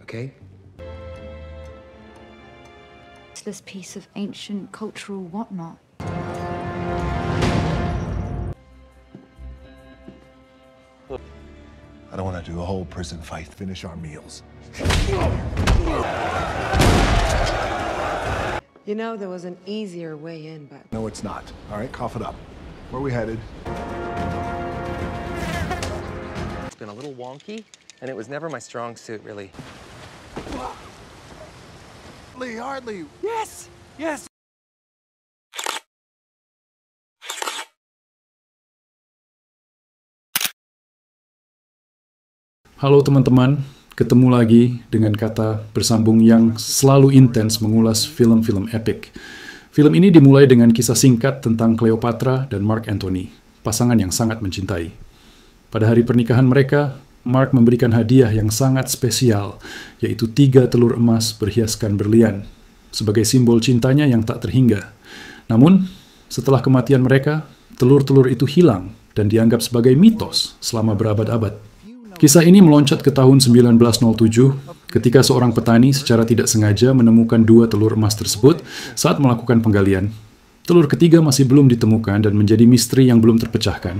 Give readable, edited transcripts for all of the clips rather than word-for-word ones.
okay? It's this piece of ancient cultural whatnot. I don't want to do a whole prison fight. Finish our meals. You know, there was an easier way in, but... No, it's not. All right, cough it up. Where are we headed? It's been a little wonky, and it was never my strong suit, really. Hardly. Yes! Yes! Halo teman-teman, ketemu lagi dengan Kata Bersambung yang selalu intens mengulas film-film epik. Film ini dimulai dengan kisah singkat tentang Cleopatra dan Mark Antony, pasangan yang sangat mencintai. Pada hari pernikahan mereka, Mark memberikan hadiah yang sangat spesial, yaitu 3 telur emas berhiaskan berlian, sebagai simbol cintanya yang tak terhingga. Namun, setelah kematian mereka, telur-telur itu hilang dan dianggap sebagai mitos selama berabad-abad. Kisah ini meloncat ke tahun 1907 ketika seorang petani secara tidak sengaja menemukan 2 telur emas tersebut saat melakukan penggalian. Telur ketiga masih belum ditemukan dan menjadi misteri yang belum terpecahkan.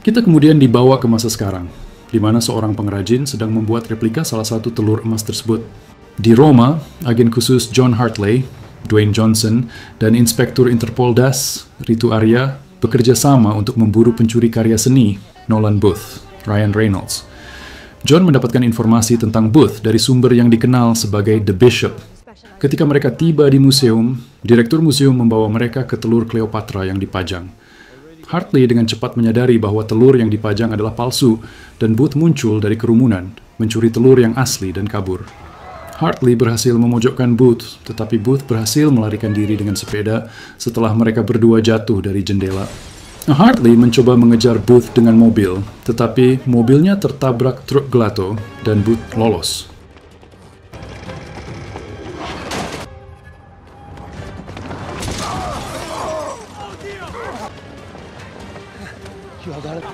Kita kemudian dibawa ke masa sekarang, di mana seorang pengrajin sedang membuat replika salah satu telur emas tersebut. Di Roma, agen khusus John Hartley, Dwayne Johnson, dan Inspektur Interpol Das, Ritu Arya, bekerja sama untuk memburu pencuri karya seni, Nolan Booth, Ryan Reynolds. John mendapatkan informasi tentang Booth dari sumber yang dikenal sebagai The Bishop. Ketika mereka tiba di museum, direktur museum membawa mereka ke telur Cleopatra yang dipajang. Hartley dengan cepat menyadari bahwa telur yang dipajang adalah palsu, dan Booth muncul dari kerumunan, mencuri telur yang asli dan kabur. Hartley berhasil memojokkan Booth, tetapi Booth berhasil melarikan diri dengan sepeda setelah mereka berdua jatuh dari jendela. Hartley mencoba mengejar Booth dengan mobil, tetapi mobilnya tertabrak truk gelato dan Booth lolos. You all got it?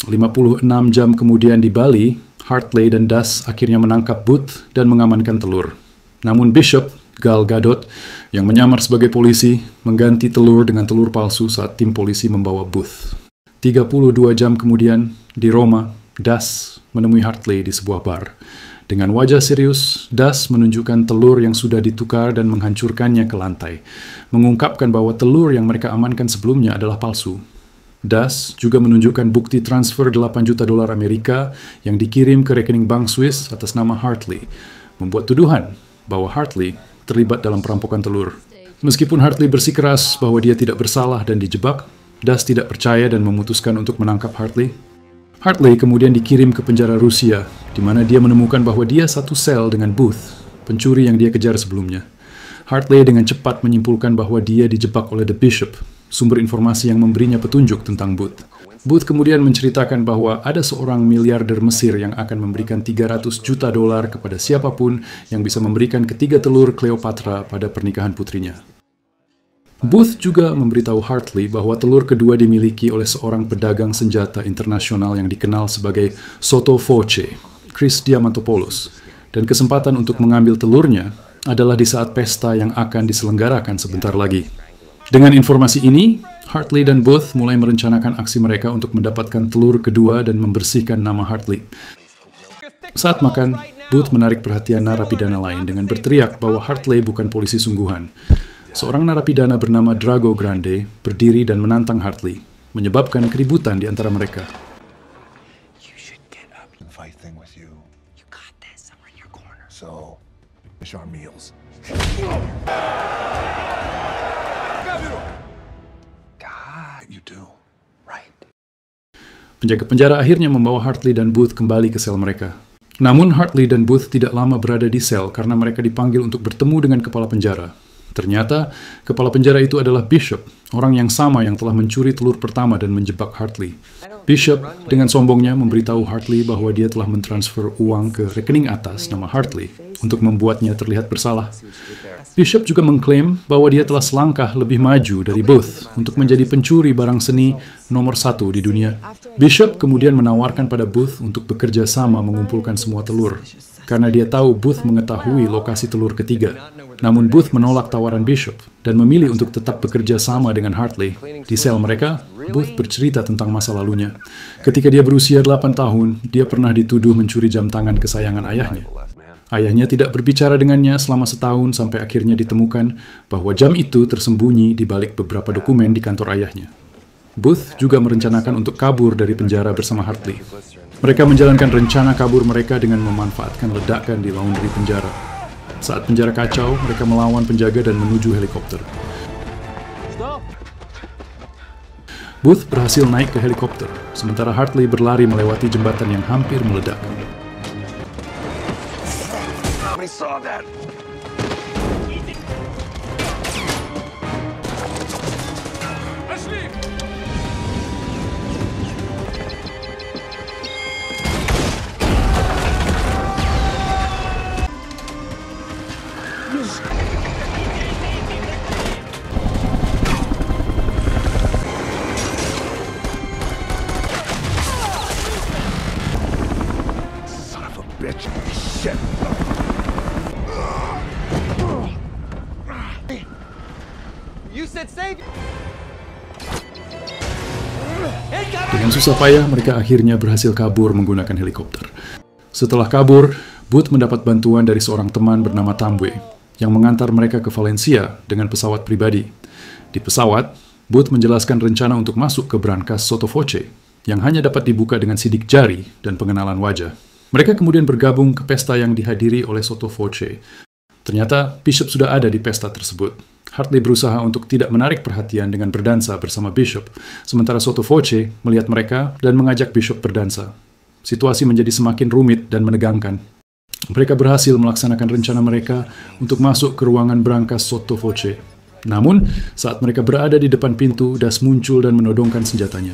56 jam kemudian di Bali, Hartley dan Das akhirnya menangkap Booth dan mengamankan telur. Namun Bishop, Gal Gadot, yang menyamar sebagai polisi, mengganti telur dengan telur palsu saat tim polisi membawa Booth. 32 jam kemudian, di Roma, Das menemui Hartley di sebuah bar. Dengan wajah serius, Das menunjukkan telur yang sudah ditukar dan menghancurkannya ke lantai, mengungkapkan bahwa telur yang mereka amankan sebelumnya adalah palsu. Das juga menunjukkan bukti transfer 8 juta dolar Amerika yang dikirim ke rekening bank Swiss atas nama Hartley, membuat tuduhan bahwa Hartley terlibat dalam perampokan telur. Meskipun Hartley bersikeras bahwa dia tidak bersalah dan dijebak, Das tidak percaya dan memutuskan untuk menangkap Hartley. Hartley kemudian dikirim ke penjara Rusia, di mana dia menemukan bahwa dia satu sel dengan Booth, pencuri yang dia kejar sebelumnya. Hartley dengan cepat menyimpulkan bahwa dia dijebak oleh The Bishop, sumber informasi yang memberinya petunjuk tentang Booth. Booth kemudian menceritakan bahwa ada seorang miliarder Mesir yang akan memberikan 300 juta dolar kepada siapapun yang bisa memberikan ketiga telur Cleopatra pada pernikahan putrinya. Booth juga memberitahu Hartley bahwa telur kedua dimiliki oleh seorang pedagang senjata internasional yang dikenal sebagai Sotto Voce, Chris Diamantopoulos, dan kesempatan untuk mengambil telurnya adalah di saat pesta yang akan diselenggarakan sebentar lagi. Dengan informasi ini, Hartley dan Booth mulai merencanakan aksi mereka untuk mendapatkan telur kedua dan membersihkan nama Hartley. Saat makan, Booth menarik perhatian narapidana lain dengan berteriak bahwa Hartley bukan polisi sungguhan. Seorang narapidana bernama Drago Grande berdiri dan menantang Hartley, menyebabkan keributan di antara mereka. You should get up and fight thing with you. You got this. I'm in your corner. So, finish our meals. You do, right? Penjaga penjara akhirnya membawa Hartley dan Booth kembali ke sel mereka. Namun Hartley dan Booth tidak lama berada di sel karena mereka dipanggil untuk bertemu dengan kepala penjara. Ternyata, kepala penjara itu adalah Bishop, orang yang sama yang telah mencuri telur pertama dan menjebak Hartley. Bishop dengan sombongnya memberitahu Hartley bahwa dia telah mentransfer uang ke rekening atas nama Hartley untuk membuatnya terlihat bersalah. Bishop juga mengklaim bahwa dia telah selangkah lebih maju dari Booth untuk menjadi pencuri barang seni nomor 1 di dunia. Bishop kemudian menawarkan pada Booth untuk bekerja sama mengumpulkan semua telur, karena dia tahu Booth mengetahui lokasi telur ketiga. Namun Booth menolak tawaran Bishop dan memilih untuk tetap bekerja sama dengan Hartley. Di sel mereka, Booth bercerita tentang masa lalunya. Ketika dia berusia 8 tahun, dia pernah dituduh mencuri jam tangan kesayangan ayahnya. Ayahnya tidak berbicara dengannya selama setahun sampai akhirnya ditemukan bahwa jam itu tersembunyi di balik beberapa dokumen di kantor ayahnya. Booth juga merencanakan untuk kabur dari penjara bersama Hartley. Mereka menjalankan rencana kabur mereka dengan memanfaatkan ledakan di laundry penjara. Saat penjara kacau, mereka melawan penjaga dan menuju helikopter. Booth berhasil naik ke helikopter, sementara Hartley berlari melewati jembatan yang hampir meledak. Bitch. Shit. You said save. Dengan susah payah, mereka akhirnya berhasil kabur menggunakan helikopter. Setelah kabur, Booth mendapat bantuan dari seorang teman bernama Tambwe, yang mengantar mereka ke Valencia dengan pesawat pribadi. Di pesawat, Booth menjelaskan rencana untuk masuk ke brankas Sotto Voce, yang hanya dapat dibuka dengan sidik jari dan pengenalan wajah. Mereka kemudian bergabung ke pesta yang dihadiri oleh Sotto Voce. Ternyata Bishop sudah ada di pesta tersebut. Hartley berusaha untuk tidak menarik perhatian dengan berdansa bersama Bishop, sementara Sotto Voce melihat mereka dan mengajak Bishop berdansa. Situasi menjadi semakin rumit dan menegangkan. Mereka berhasil melaksanakan rencana mereka untuk masuk ke ruangan brankas Sotto Voce. Namun, saat mereka berada di depan pintu, Das muncul dan menodongkan senjatanya.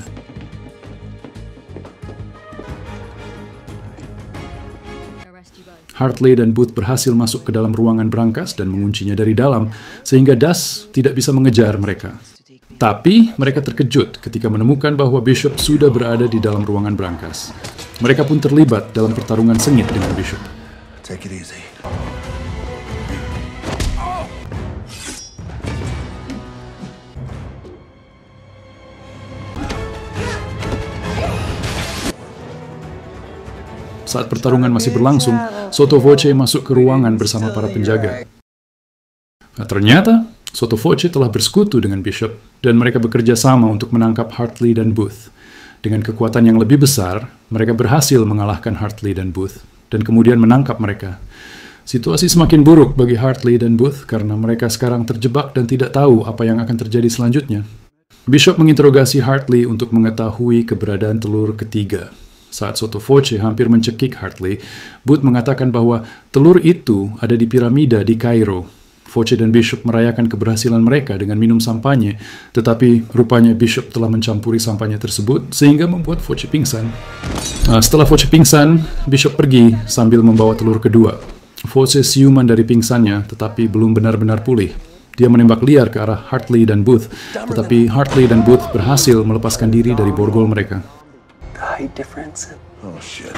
Hartley dan Booth berhasil masuk ke dalam ruangan brankas dan menguncinya dari dalam, sehingga Das tidak bisa mengejar mereka. Tapi, mereka terkejut ketika menemukan bahwa Bishop sudah berada di dalam ruangan brankas. Mereka pun terlibat dalam pertarungan sengit dengan Bishop. Take it easy. Saat pertarungan masih berlangsung, Sotto Voce masuk ke ruangan bersama para penjaga. Nah, ternyata, Sotto Voce telah bersekutu dengan Bishop, dan mereka bekerja sama untuk menangkap Hartley dan Booth. Dengan kekuatan yang lebih besar, mereka berhasil mengalahkan Hartley dan Booth, dan kemudian menangkap mereka. Situasi semakin buruk bagi Hartley dan Booth karena mereka sekarang terjebak dan tidak tahu apa yang akan terjadi selanjutnya. Bishop menginterogasi Hartley untuk mengetahui keberadaan telur ketiga. Saat Sotto Voce hampir mencekik Hartley, Booth mengatakan bahwa telur itu ada di piramida di Kairo. Voce dan Bishop merayakan keberhasilan mereka dengan minum sampahnya, tetapi rupanya Bishop telah mencampuri sampahnya tersebut sehingga membuat Voce pingsan. Setelah Voce pingsan, Bishop pergi sambil membawa telur kedua. Voce siuman dari pingsannya, tetapi belum benar-benar pulih. Dia menembak liar ke arah Hartley dan Booth, tetapi Hartley dan Booth berhasil melepaskan diri dari borgol mereka. Height difference. Oh shit.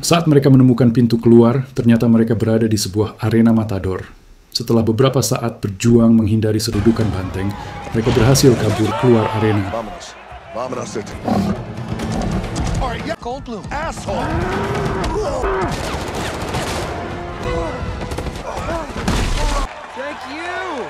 Saat mereka menemukan pintu keluar, ternyata mereka berada di sebuah arena matador. Setelah beberapa saat berjuang menghindari serudukan banteng, mereka berhasil kabur keluar arena. Vámonos. Vámonos, City. Cold blue. Asshole. Thank you.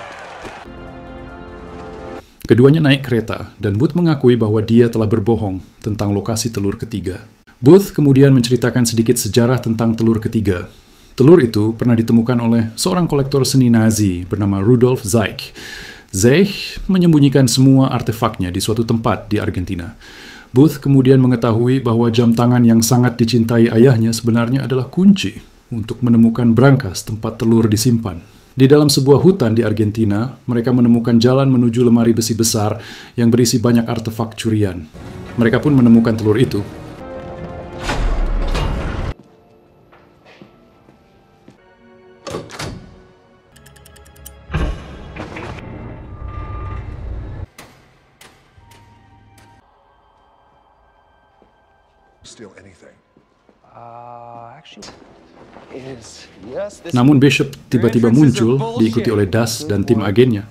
Keduanya naik kereta, dan Booth mengakui bahwa dia telah berbohong tentang lokasi telur ketiga. Booth kemudian menceritakan sedikit sejarah tentang telur ketiga. Telur itu pernah ditemukan oleh seorang kolektor seni Nazi bernama Rudolf Zeich. Zeich menyembunyikan semua artefaknya di suatu tempat di Argentina. Booth kemudian mengetahui bahwa jam tangan yang sangat dicintai ayahnya sebenarnya adalah kunci untuk menemukan brankas tempat telur disimpan. Di dalam sebuah hutan di Argentina, mereka menemukan jalan menuju lemari besi besar yang berisi banyak artefak curian. Mereka pun menemukan telur itu. Steal anything. Namun Bishop tiba-tiba muncul, diikuti oleh Das dan tim agennya.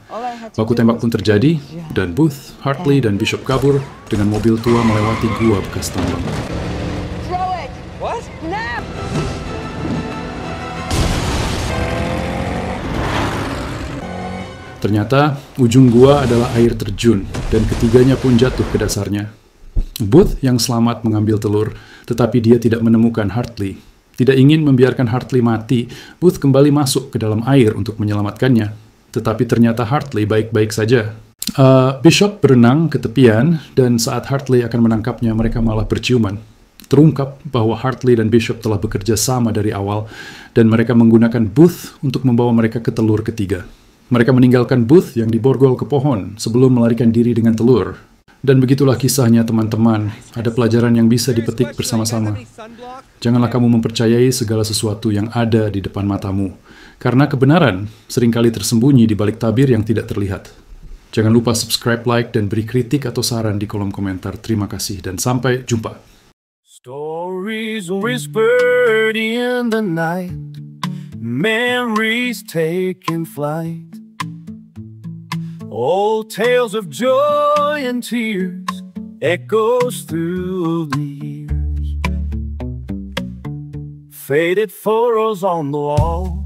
Baku tembak pun terjadi, dan Booth, Hartley, dan Bishop kabur dengan mobil tua melewati gua bekas tambang. Ternyata, ujung gua adalah air terjun, dan ketiganya pun jatuh ke dasarnya. Booth yang selamat mengambil telur, tetapi dia tidak menemukan Hartley. Tidak ingin membiarkan Hartley mati, Booth kembali masuk ke dalam air untuk menyelamatkannya. Tetapi ternyata Hartley baik-baik saja. Bishop berenang ke tepian, dan saat Hartley akan menangkapnya, mereka malah berciuman. Terungkap bahwa Hartley dan Bishop telah bekerja sama dari awal, dan mereka menggunakan Booth untuk membawa mereka ke telur ketiga. Mereka meninggalkan Booth yang diborgol ke pohon sebelum melarikan diri dengan telur. Dan begitulah kisahnya, teman-teman. Ada pelajaran yang bisa dipetik bersama-sama. Janganlah kamu mempercayai segala sesuatu yang ada di depan matamu, karena kebenaran seringkali tersembunyi di balik tabir yang tidak terlihat. Jangan lupa subscribe, like, dan beri kritik atau saran di kolom komentar. Terima kasih, dan sampai jumpa. Stories whispered in the night, memories taking flight. Old tales of joy and tears, echoes through the years. Faded photos on the wall,